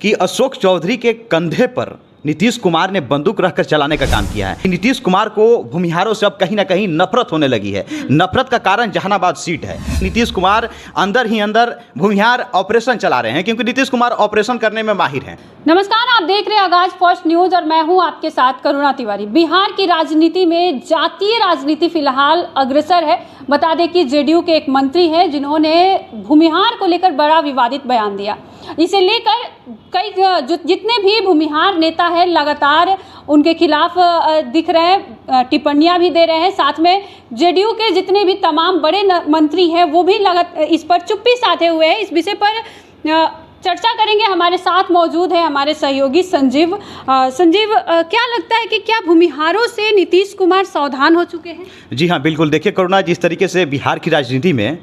कि अशोक चौधरी के कंधे पर नीतीश कुमार ने बंदूक रखकर चलाने का काम किया है। नीतीश कुमार को भूमिहारों से अब कहीं ना कहीं नफरत होने लगी है। नफरत का कारण जहानाबाद सीट है। नीतीश कुमार अंदर ही अंदर भूमिहार ऑपरेशन चला रहे हैं क्योंकि नीतीश कुमार ऑपरेशन करने में माहिर हैं। नमस्कार, आप देख रहे हैं आगाज फर्स्ट न्यूज और मैं हूं आपके साथ करुणा तिवारी। बिहार की राजनीति में जातीय राजनीति फिलहाल अग्रसर है। बता दें कि जेडीयू के एक मंत्री हैं जिन्होंने भूमिहार को लेकर बड़ा विवादित बयान दिया। इसे लेकर कई जितने भी भूमिहार नेता हैं लगातार उनके खिलाफ दिख रहे हैं, टिप्पणियां भी दे रहे हैं। साथ में जेडीयू के जितने भी तमाम बड़े मंत्री हैं वो भी इस पर चुप्पी साधे हुए हैं। इस विषय पर चर्चा करेंगे। हमारे साथ मौजूद है हमारे सहयोगी संजीव। क्या लगता है कि क्या भूमिहारों से नीतीश कुमार सावधान हो चुके हैं? जी हाँ, बिल्कुल। देखिए करुणा, जिस तरीके से बिहार की राजनीति में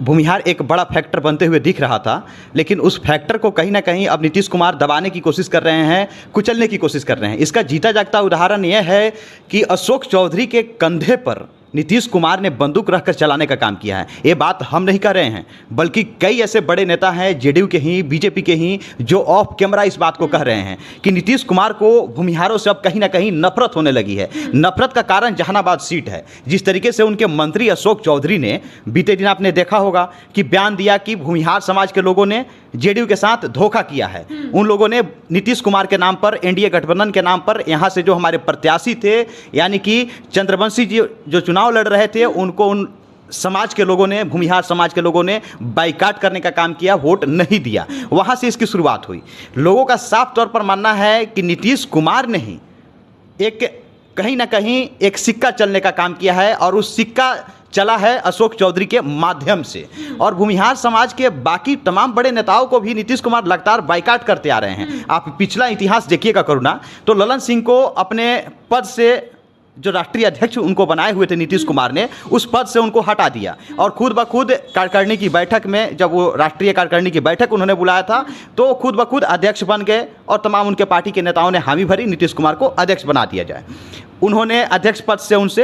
भूमिहार एक बड़ा फैक्टर बनते हुए दिख रहा था, लेकिन उस फैक्टर को कहीं ना कहीं अब नीतीश कुमार दबाने की कोशिश कर रहे हैं, कुचलने की कोशिश कर रहे हैं। इसका जीता जागता उदाहरण यह है कि अशोक चौधरी के कंधे पर नीतीश कुमार ने बंदूक रखकर चलाने का काम किया है। ये बात हम नहीं कर रहे हैं, बल्कि कई ऐसे बड़े नेता हैं जेडीयू के ही, बीजेपी के ही, जो ऑफ कैमरा इस बात को कह रहे हैं कि नीतीश कुमार को भूमिहारों से अब कहीं ना कहीं नफरत होने लगी है। नफरत का कारण जहानाबाद सीट है। जिस तरीके से उनके मंत्री अशोक चौधरी ने बीते दिन आपने देखा होगा कि बयान दिया कि भूमिहार समाज के लोगों ने जेडीयू के साथ धोखा किया है। उन लोगों ने नीतीश कुमार के नाम पर, एनडीए गठबंधन के नाम पर, यहाँ से जो हमारे प्रत्याशी थे यानी कि चंद्रवंशी जी जो चुनाव लड़ रहे थे, उनको उन समाज के लोगों ने, भूमिहार समाज के लोगों ने बाइकाट करने का काम किया, वोट नहीं दिया। वहाँ से इसकी शुरुआत हुई। लोगों का साफ तौर पर मानना है कि नीतीश कुमार ने ही कहीं ना कहीं एक सिक्का चलने का काम किया है और उस सिक्का चला है अशोक चौधरी के माध्यम से। और भूमिहार समाज के बाकी तमाम बड़े नेताओं को भी नीतीश कुमार लगातार बाइकाट करते आ रहे हैं। आप पिछला इतिहास देखिएगा करुणा, तो ललन सिंह को अपने पद से, जो राष्ट्रीय अध्यक्ष उनको बनाए हुए थे नीतीश कुमार ने, उस पद से उनको हटा दिया और खुद ब खुद कार्यकारिणी की बैठक में, जब वो राष्ट्रीय कार्यकारिणी की बैठक उन्होंने बुलाया था, तो खुद ब खुद अध्यक्ष बन गए और तमाम उनके पार्टी के नेताओं ने हामी भरी नीतीश कुमार को अध्यक्ष बना दिया जाए। उन्होंने अध्यक्ष पद से उनसे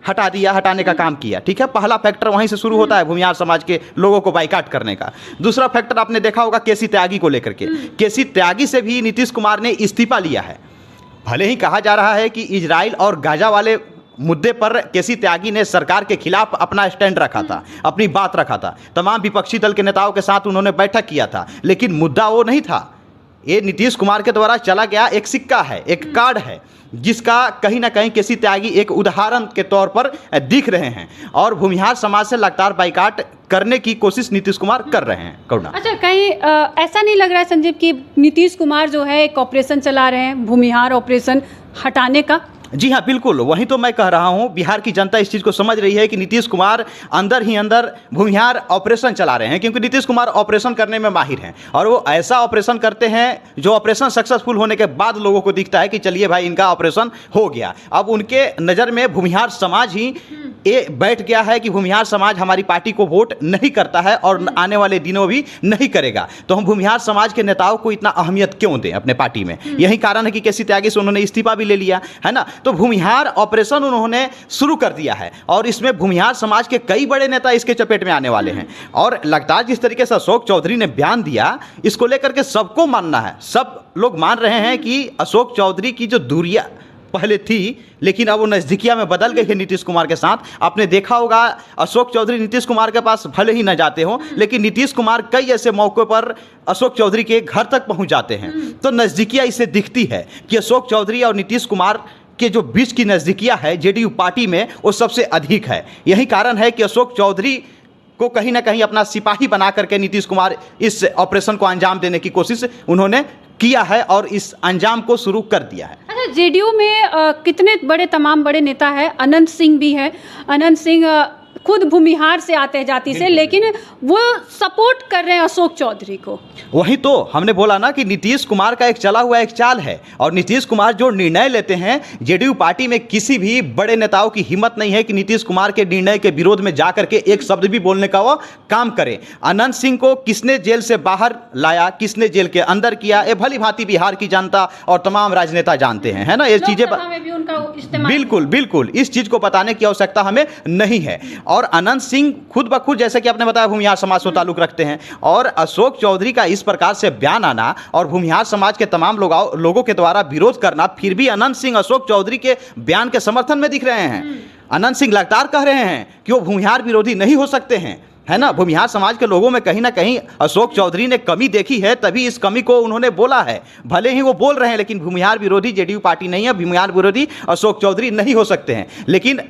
हटा दिया, हटाने का काम किया। ठीक है, पहला फैक्टर वहीं से शुरू होता है भूमिहार समाज के लोगों को बाइकाट करने का। दूसरा फैक्टर आपने देखा होगा केसी त्यागी को लेकर के। केसी त्यागी से भी नीतीश कुमार ने इस्तीफा लिया है। भले ही कहा जा रहा है कि इजराइल और गाजा वाले मुद्दे पर केसी त्यागी ने सरकार के खिलाफ अपना स्टैंड रखा था, अपनी बात रखा था, तमाम विपक्षी दल के नेताओं के साथ उन्होंने बैठक किया था, लेकिन मुद्दा वो नहीं था। ये नीतीश कुमार के द्वारा चला गया एक सिक्का है, एक कार्ड है, जिसका कहीं ना कहीं केसी त्यागी एक उदाहरण के तौर पर दिख रहे हैं और भूमिहार समाज से लगातार बाइकाट करने की कोशिश नीतीश कुमार कर रहे हैं। करुणा, अच्छा, कहीं ऐसा नहीं लग रहा है संजीव कि नीतीश कुमार जो है एक ऑपरेशन चला रहे हैं, भूमिहार ऑपरेशन हटाने का? जी हाँ, बिल्कुल। वही तो मैं कह रहा हूँ, बिहार की जनता इस चीज़ को समझ रही है कि नीतीश कुमार अंदर ही अंदर भूमिहार ऑपरेशन चला रहे हैं क्योंकि नीतीश कुमार ऑपरेशन करने में माहिर हैं और वो ऐसा ऑपरेशन करते हैं जो ऑपरेशन सक्सेसफुल होने के बाद लोगों को दिखता है कि चलिए भाई इनका ऑपरेशन हो गया। अब उनके नज़र में भूमिहार समाज ही ये बैठ गया है कि भूमिहार समाज हमारी पार्टी को वोट नहीं करता है और आने वाले दिनों भी नहीं करेगा, तो हम भूमिहार समाज के नेताओं को इतना अहमियत क्यों दें अपने पार्टी में। यही कारण है कि केसी त्यागी से उन्होंने इस्तीफा भी ले लिया है ना। तो भूमिहार ऑपरेशन उन्होंने शुरू कर दिया है और इसमें भूमिहार समाज के कई बड़े नेता इसके चपेट में आने वाले हैं। और लगातार जिस तरीके से अशोक चौधरी ने बयान दिया, इसको लेकर के सबको मानना है, सब लोग मान रहे हैं कि अशोक चौधरी की जो दूरियां पहले थी, लेकिन अब वो नज़दीकिया में बदल गई है नीतीश कुमार के साथ। आपने देखा होगा अशोक चौधरी नीतीश कुमार के पास भले ही न जाते हो, लेकिन नीतीश कुमार कई ऐसे मौक़ों पर अशोक चौधरी के घर तक पहुंच जाते हैं। तो नज़दीकिया इससे दिखती है कि अशोक चौधरी और नीतीश कुमार के जो बीच की नज़दीकिया है जेडीयू पार्टी में, वो सबसे अधिक है। यही कारण है कि अशोक चौधरी को कहीं ना कहीं अपना सिपाही बना करके नीतीश कुमार इस ऑपरेशन को अंजाम देने की कोशिश उन्होंने किया है और इस अंजाम को शुरू कर दिया है। अच्छा, जेडीयू में कितने बड़े तमाम बड़े नेता हैं? अनंत सिंह भी है। अनंत सिंह खुद भूमिहार से आते जाति से, लेकिन वो सपोर्ट कर रहे हैं अशोक चौधरी को। वही तो हमने बोला ना कि नीतीश कुमार का एक चला हुआ एक चाल है और नीतीश कुमार जो निर्णय लेते हैं, जेडीयू पार्टी में किसी भी बड़े नेताओं की हिम्मत नहीं है कि नीतीश कुमार के निर्णय के विरोध में जाकर के एक शब्द भी बोलने का वो काम करे। अनंत सिंह को किसने जेल से बाहर लाया, किसने जेल के अंदर किया, ये भली भांति बिहार की जनता और तमाम राजनेता जानते हैं, है ना। ये चीजें बिल्कुल बिल्कुल इस चीज को बताने की आवश्यकता हमें नहीं है। और अनंत सिंह खुद ब खुद जैसे कि आपने बताया भूमिहार समाज से ताल्लुक रखते हैं, और अशोक चौधरी का इस प्रकार से बयान आना और भूमिहार समाज के तमाम लोगों के द्वारा विरोध करना, फिर भी अनंत सिंह अशोक चौधरी के बयान के समर्थन में दिख रहे हैं। अनंत सिंह लगातार कह रहे हैं कि वो भूमिहार विरोधी नहीं हो सकते हैं, है ना। भूमिहार समाज के लोगों में कहीं ना कहीं अशोक चौधरी ने कमी देखी है, तभी इस कमी को उन्होंने बोला है। भले ही वो बोल रहे हैं, लेकिन भूमिहार विरोधी जेडीयू पार्टी नहीं है, भूमिहार विरोधी अशोक चौधरी नहीं हो सकते हैं। लेकिन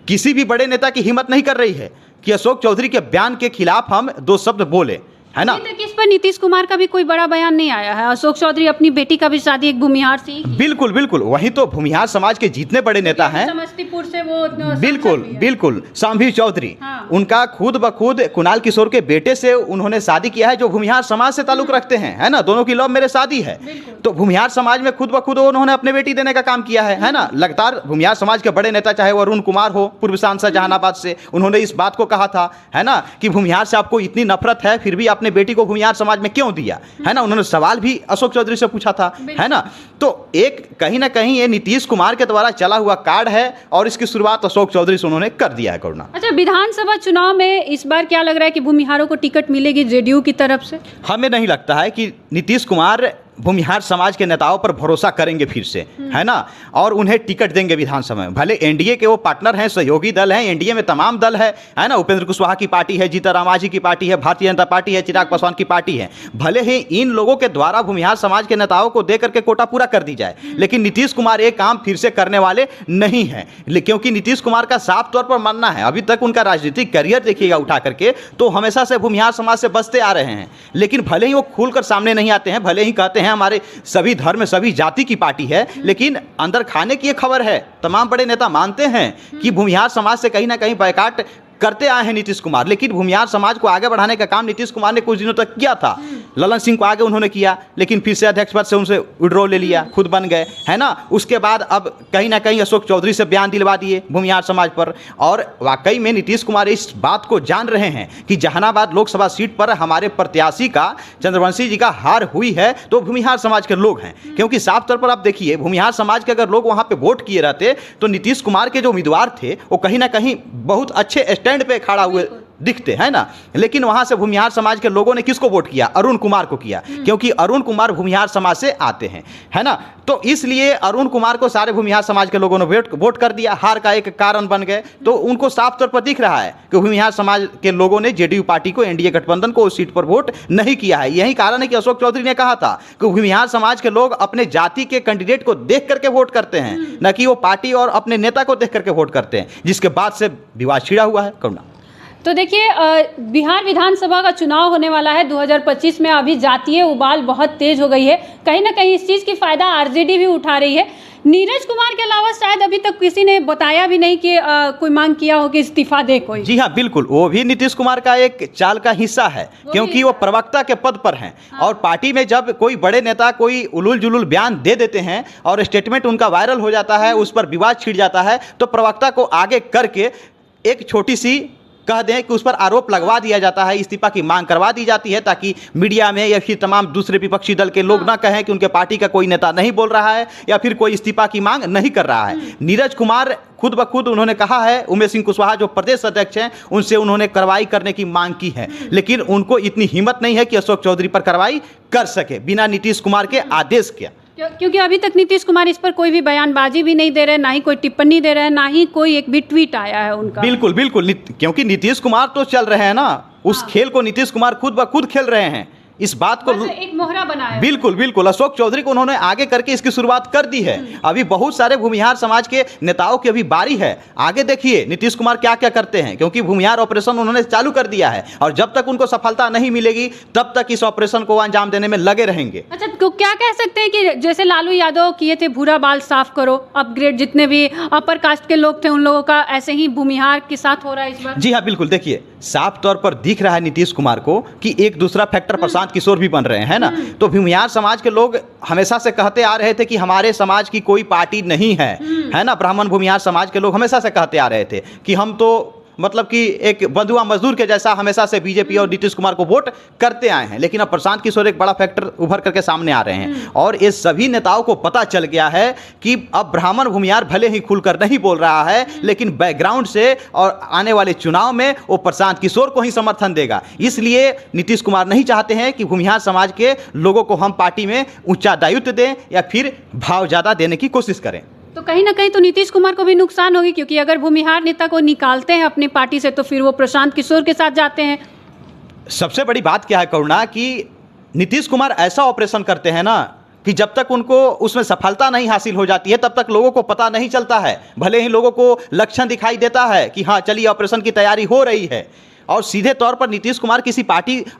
किसी भी बड़े नेता की हिम्मत नहीं कर रही है कि अशोक चौधरी के बयान के खिलाफ हम दो शब्द बोले, है ना। इस पर नीतीश कुमार का भी कोई बड़ा बयान नहीं आया है। अशोक चौधरी अपनी बेटी का भी शादी एक भूमिहार से, बिल्कुल बिल्कुल, वही तो भूमिहार समाज के जितने बड़े नेता हैं, समस्तीपुर से वो बिल्कुल बिल्कुल, शांभवी चौधरी, हाँ। उनका खुद ब खुद कुणाल किशोर के बेटे से उन्होंने शादी किया है, जो भूमिहार समाज से ताल्लुक रखते हैं, है ना। दोनों की लव मैरिज शादी है, तो भूमिहार समाज में खुद ब खुद उन्होंने अपने बेटी देने का काम किया है ना। लगातार भूमिहार समाज के बड़े नेता, चाहे वो अरुण कुमार हो, पूर्व सांसद जहानाबाद से, उन्होंने इस बात को कहा था, है ना, कि भूमिहार से आपको इतनी नफरत है, फिर भी अपने बेटी को भूमिहार समाज में क्यों दिया, है ना। उन्होंने सवाल भी अशोक चौधरी से पूछा था, है ना। तो एक कहीं ना कहीं ये नीतीश कुमार के द्वारा चला हुआ कार्ड है, और इसकी शुरुआत अशोक चौधरी से उन्होंने कर दिया है। करुणा, अच्छा, विधानसभा चुनाव में इस बार क्या लग रहा है कि भूमिहारों को टिकट मिलेगी जेडीयू की तरफ से? हमें नहीं लगता है कि नीतीश कुमार भूमिहार समाज के नेताओं पर भरोसा करेंगे फिर से, है ना, और उन्हें टिकट देंगे विधानसभा में। भले एनडीए के वो पार्टनर हैं, सहयोगी दल हैं, एनडीए में तमाम दल है ना। उपेंद्र कुशवाहा की पार्टी है, जीतन राम की पार्टी है, भारतीय जनता पार्टी है, चिराग पासवान की पार्टी है। भले ही इन लोगों के द्वारा भूमिहार समाज के नेताओं को दे करके कोटा पूरा कर दी जाए, लेकिन नीतीश कुमार ये काम फिर से करने वाले नहीं है, क्योंकि नीतीश कुमार का साफ तौर पर मानना है, अभी तक उनका राजनीतिक करियर देखिएगा उठा करके, तो हमेशा से भूमिहार समाज से बचते आ रहे हैं। लेकिन भले ही वो खुलकर सामने नहीं आते हैं, भले ही कहते हैं हमारे सभी धर्म सभी जाति की पार्टी है, लेकिन अंदर खाने की ये खबर है, तमाम बड़े नेता मानते हैं कि भूमिहार समाज से कहीं ना कहीं बायकॉट करते आए हैं नीतीश कुमार। लेकिन भूमिहार समाज को आगे बढ़ाने का काम नीतीश कुमार ने कुछ दिनों तक किया था। ललन सिंह को आगे उन्होंने किया, लेकिन फिर से अध्यक्ष पद से उनसे विड्रॉ ले लिया, खुद बन गए, है ना। उसके बाद अब कहीं ना कहीं अशोक चौधरी से बयान दिलवा दिए भूमिहार समाज पर। और वाकई में नीतीश कुमार इस बात को जान रहे हैं कि जहानाबाद लोकसभा सीट पर हमारे प्रत्याशी का, चंद्रवंशी जी का हार हुई है, तो भूमिहार समाज के लोग हैं। क्योंकि साफ तौर पर आप देखिए, भूमिहार समाज के अगर लोग वहाँ पर वोट किए रहते तो नीतीश कुमार के जो उम्मीदवार थे वो कहीं ना कहीं बहुत अच्छे स्टैंड पे खड़ा हुए दिखते, है ना। लेकिन वहां से भूमिहार समाज के लोगों ने किसको वोट किया? अरुण कुमार को किया, क्योंकि अरुण कुमार भूमिहार समाज से आते हैं, है ना। तो इसलिए अरुण कुमार को सारे भूमिहार समाज के लोगों ने वोट कर दिया, हार का एक कारण बन गए। तो उनको साफ तौर पर दिख रहा है कि भूमिहार समाज के लोगों ने जेडीयू पार्टी को, एनडीए गठबंधन को उस सीट पर वोट नहीं किया है। यही कारण है कि अशोक चौधरी ने कहा था कि भूमिहार समाज के लोग अपने जाति के कैंडिडेट को देख करके वोट करते हैं, न कि वो पार्टी और अपने नेता को देख करके वोट करते हैं, जिसके बाद से विवाद छिड़ा हुआ है। करुणा, तो देखिए, बिहार विधानसभा का चुनाव होने वाला है 2025 में। अभी जातीय उबाल बहुत तेज हो गई है, कहीं ना कहीं इस चीज़ की फ़ायदा आरजेडी भी उठा रही है। नीरज कुमार के अलावा शायद अभी तक किसी ने बताया भी नहीं कि कोई मांग किया हो कि इस्तीफा दे कोई। जी हाँ, बिल्कुल, वो भी नीतीश कुमार का एक चाल का हिस्सा है, क्योंकि वो प्रवक्ता के पद पर हैं। हाँ। और पार्टी में जब कोई बड़े नेता कोई उलूल जुलूल बयान दे देते हैं और स्टेटमेंट उनका वायरल हो जाता है, उस पर विवाद छिड़ जाता है, तो प्रवक्ता को आगे करके एक छोटी सी कह दें कि उस पर आरोप लगवा दिया जाता है, इस्तीफा की मांग करवा दी जाती है, ताकि मीडिया में या फिर तमाम दूसरे विपक्षी दल के लोग ना कहें कि उनके पार्टी का कोई नेता नहीं बोल रहा है या फिर कोई इस्तीफा की मांग नहीं कर रहा है। नीरज कुमार खुद ब खुद उन्होंने कहा है, उमेश सिंह कुशवाहा जो प्रदेश अध्यक्ष हैं उनसे उन्होंने कार्रवाई करने की मांग की है, लेकिन उनको इतनी हिम्मत नहीं है कि अशोक चौधरी पर कार्रवाई कर सके बिना नीतीश कुमार के आदेश के। क्योंकि अभी तक नीतीश कुमार इस पर कोई भी बयानबाजी भी नहीं दे रहे, ना ही कोई टिप्पणी दे रहे हैं, ना ही कोई एक भी ट्वीट आया है उनका। बिल्कुल बिल्कुल, क्योंकि नीतीश कुमार तो चल रहे हैं ना, उस खेल को नीतीश कुमार खुद ब खुद खेल रहे हैं। इस बात को एक मोहरा बना है। बिल्कुल बिल्कुल, अशोक चौधरी को उन्होंने आगे करके इसकी शुरुआत कर दी है। अभी बहुत सारे भूमिहार समाज के नेताओं की अभी बारी है, आगे देखिए नीतीश कुमार क्या क्या करते हैं, क्योंकि भूमिहार ऑपरेशन उन्होंने चालू कर दिया है और जब तक उनको सफलता नहीं मिलेगी तब तक इस ऑपरेशन को अंजाम देने में लगे रहेंगे। अच्छा, तो क्या कह सकते हैं कि जैसे लालू यादव किए थे, भूरा बाल साफ करो, अपग्रेड, जितने भी अपर कास्ट के लोग थे उन लोगों का ऐसे ही भूमिहार के साथ हो रहा है इस बार? जी हाँ, बिल्कुल, देखिए साफ तौर पर दिख रहा है नीतीश कुमार को कि एक दूसरा फैक्टर प्रशांत किशोर भी बन रहे हैं, है ना। तो भूमिहार समाज के लोग हमेशा से कहते आ रहे थे कि हमारे समाज की कोई पार्टी नहीं है, है ना। ब्राह्मण भूमिहार समाज के लोग हमेशा से कहते आ रहे थे कि हम तो मतलब कि एक बंधुआ मजदूर के जैसा हमेशा से बीजेपी और नीतीश कुमार को वोट करते आए हैं, लेकिन अब प्रशांत किशोर एक बड़ा फैक्टर उभर करके सामने आ रहे हैं और ये सभी नेताओं को पता चल गया है कि अब ब्राह्मण भूमिहार भले ही खुलकर नहीं बोल रहा है, लेकिन बैकग्राउंड से और आने वाले चुनाव में वो प्रशांत किशोर को ही समर्थन देगा। इसलिए नीतीश कुमार नहीं चाहते हैं कि भूमिहार समाज के लोगों को हम पार्टी में ऊंचा दायित्व दें या फिर भाव ज़्यादा देने की कोशिश करें। तो कहीं ना कहीं तो नीतीश कुमार को भी नुकसान होगी, क्योंकि अगर भूमिहार नेता को निकालते हैं अपनी पार्टी से तो फिर वो प्रशांत किशोर के साथ जाते हैं। सबसे बड़ी बात क्या है करुणा, कि नीतीश कुमार ऐसा ऑपरेशन करते हैं ना कि जब तक उनको उसमें सफलता नहीं हासिल हो जाती है तब तक लोगों को पता नहीं चलता है। भले ही लोगों को लक्षण दिखाई देता है कि हाँ चलिए ऑपरेशन की तैयारी हो रही है, और सीधे तौर पर नीतीश कुमार किसी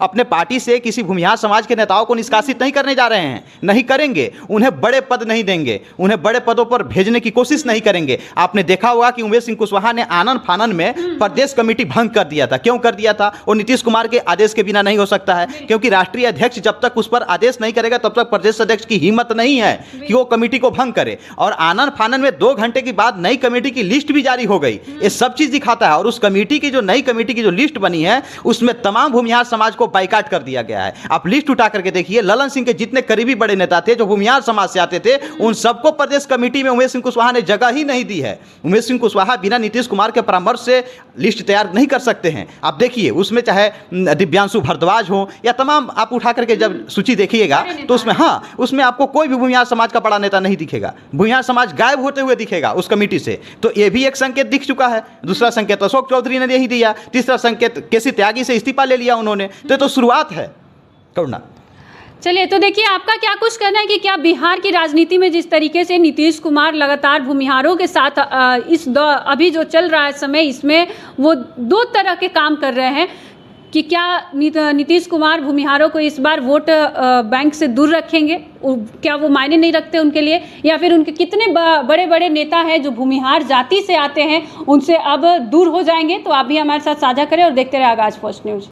अपने पार्टी से किसी भूमिहार समाज के नेताओं को निष्कासित नहीं करने जा रहे हैं, नहीं करेंगे। उन्हें बड़े पद नहीं देंगे, उन्हें बड़े पदों पर भेजने की कोशिश नहीं करेंगे। आपने देखा होगा कि उमेश सिंह कुशवाहा ने आनन फानन में प्रदेश कमेटी भंग कर दिया था। क्यों कर दिया था? वो नीतीश कुमार के आदेश के बिना नहीं हो सकता है, क्योंकि राष्ट्रीय अध्यक्ष जब तक उस पर आदेश नहीं करेगा तब तक प्रदेश अध्यक्ष की हिम्मत नहीं है कि वो कमेटी को भंग करे। और आनन फानन में 2 घंटे के बाद नई कमेटी की लिस्ट भी जारी हो गई। ये सब चीज दिखाता है। और उस कमेटी की जो नई कमेटी की जो लिस्ट बनी है उसमें तमाम भूमिहार समाज को बाइकाट कर दिया गया है। आप लिस्ट उठा करके देखिए, ललन सिंह के जितने करीबी बड़े नेता थे जो भूमिहार समाज से आते थे, उन सबको प्रदेश कमेटी में उमेश सिंह कुशवाहा ने जगह ही नहीं दी है। उमेश सिंह कुशवाहा बिना नीतीश कुमार के परामर्श से लिस्ट तैयार नहीं कर सकते हैं। आप देखिए उसमें चाहे दिव्यांशु भारद्वाज हो या तमाम, आप उठा करके जब सूची देखिएगा तो उसमें उसमें आपको कोई भी भूमिहार समाज का बड़ा नेता नहीं दिखेगा। भूमिहार समाज गायब होते हुए दिखेगा उस कमेटी से। तो ये भी एक संकेत दिख चुका है। दूसरा संकेत अशोक चौधरी ने यही दिया। तीसरा संकेत केसी त्यागी से इस्तीफा ले लिया उन्होंने। तो शुरुआत है करुणा। चलिए, तो देखिए आपका क्या कुछ कहना है कि क्या बिहार की राजनीति में जिस तरीके से नीतीश कुमार लगातार भूमिहारों के साथ अभी जो चल रहा है समय, इसमें वो 2 तरह के काम कर रहे हैं कि क्या नीतीश कुमार भूमिहारों को इस बार वोट बैंक से दूर रखेंगे, क्या वो मायने नहीं रखते उनके लिए, या फिर उनके कितने बड़े बड़े नेता हैं जो भूमिहार जाति से आते हैं उनसे अब दूर हो जाएंगे। तो आप भी हमारे साथ साझा करें और देखते रहे आगाज फर्स्ट न्यूज़।